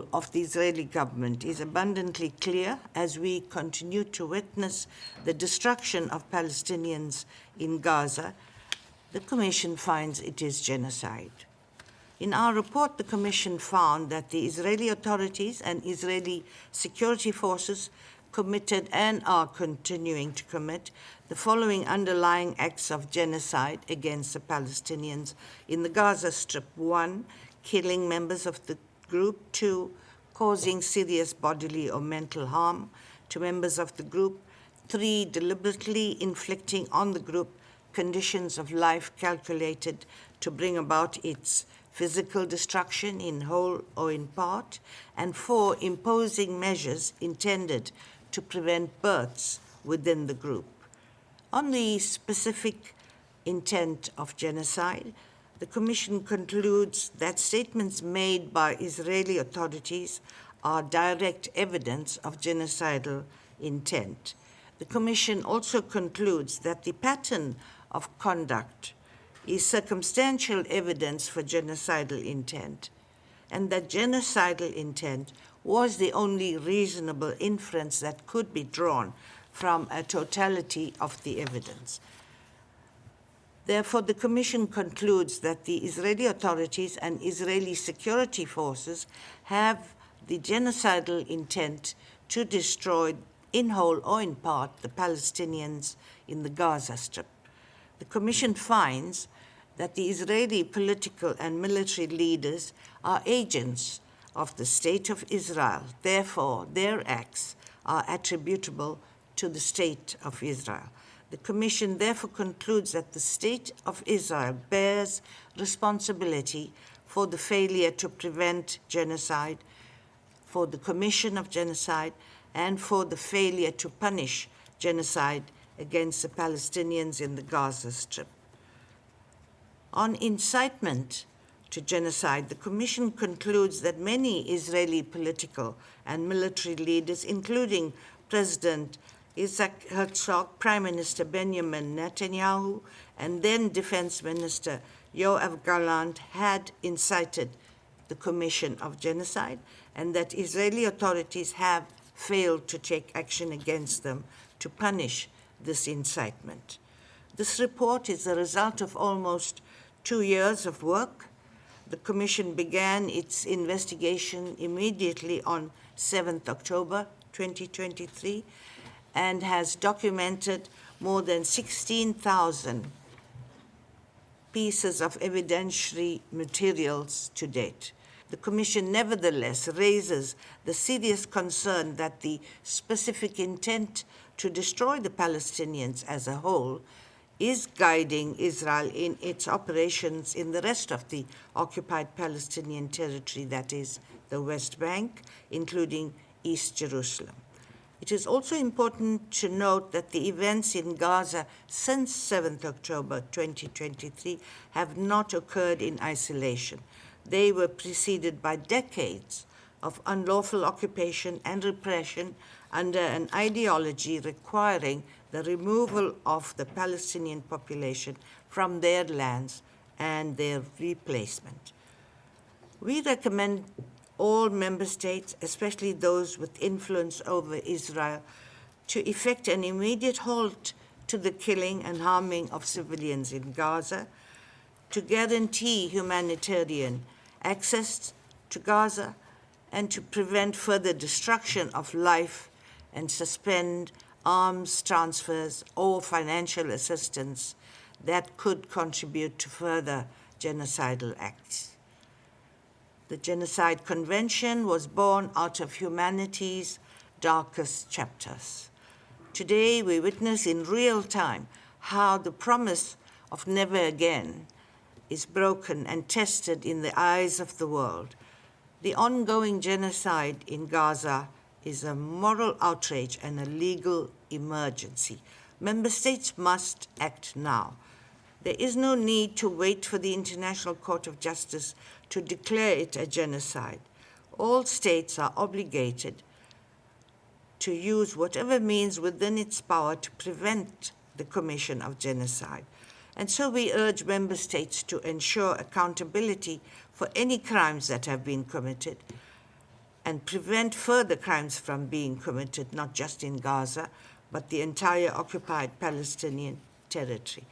role of the Israeli government is abundantly clear as we continue to witness the destruction of Palestinians in Gaza. The Commission finds it is genocide. In our report, the Commission found that the Israeli authorities and Israeli security forces committed and are continuing to commit the following underlying acts of genocide against the Palestinians in the Gaza Strip. 1, killing members of the group. 2, causing serious bodily or mental harm to members of the group. 3, deliberately inflicting on the group conditions of life calculated to bring about its physical destruction in whole or in part. And 4, imposing measures intended to prevent births within the group. On the specific intent of genocide, the Commission concludes that statements made by Israeli authorities are direct evidence of genocidal intent. The Commission also concludes that the pattern of conduct is circumstantial evidence for genocidal intent, and that genocidal intent was the only reasonable inference that could be drawn from a totality of the evidence. Therefore, the Commission concludes that the Israeli authorities and Israeli security forces have the genocidal intent to destroy, in whole or in part, the Palestinians in the Gaza Strip. The Commission finds that the Israeli political and military leaders are agents of the State of Israel. Therefore, their acts are attributable to the State of Israel. The Commission therefore concludes that the State of Israel bears responsibility for the failure to prevent genocide, for the commission of genocide, and for the failure to punish genocide against the Palestinians in the Gaza Strip. On incitement to genocide, the Commission concludes that many Israeli political and military leaders, including President Isaac Herzog, Prime Minister Benjamin Netanyahu, and then Defense Minister Yoav Gallant, had incited the commission of genocide, and that Israeli authorities have failed to take action against them to punish this incitement. This report is the result of almost 2 years of work. The Commission began its investigation immediately on 7th October 2023 and has documented more than 16,000 pieces of evidentiary materials to date. The Commission nevertheless raises the serious concern that the specific intent to destroy the Palestinians as a whole is guiding Israel in its operations in the rest of the occupied Palestinian territory, that is, the West Bank, including East Jerusalem. It is also important to note that the events in Gaza since 7th October 2023 have not occurred in isolation. They were preceded by decades of unlawful occupation and repression under an ideology requiring the removal of the Palestinian population from their lands and their replacement. We recommend all member states, especially those with influence over Israel, to effect an immediate halt to the killing and harming of civilians in Gaza, to guarantee humanitarian access to Gaza, and to prevent further destruction of life and suspend arms transfers or financial assistance that could contribute to further genocidal acts. The Genocide Convention was born out of humanity's darkest chapters. Today, we witness in real time how the promise of never again is broken and tested in the eyes of the world. The ongoing genocide in Gaza is a moral outrage and a legal emergency. Member states must act now. There is no need to wait for the International Court of Justice to declare it a genocide. All states are obligated to use whatever means within its power to prevent the commission of genocide. And so we urge member states to ensure accountability for any crimes that have been committed, and prevent further crimes from being committed, not just in Gaza, but the entire occupied Palestinian territory.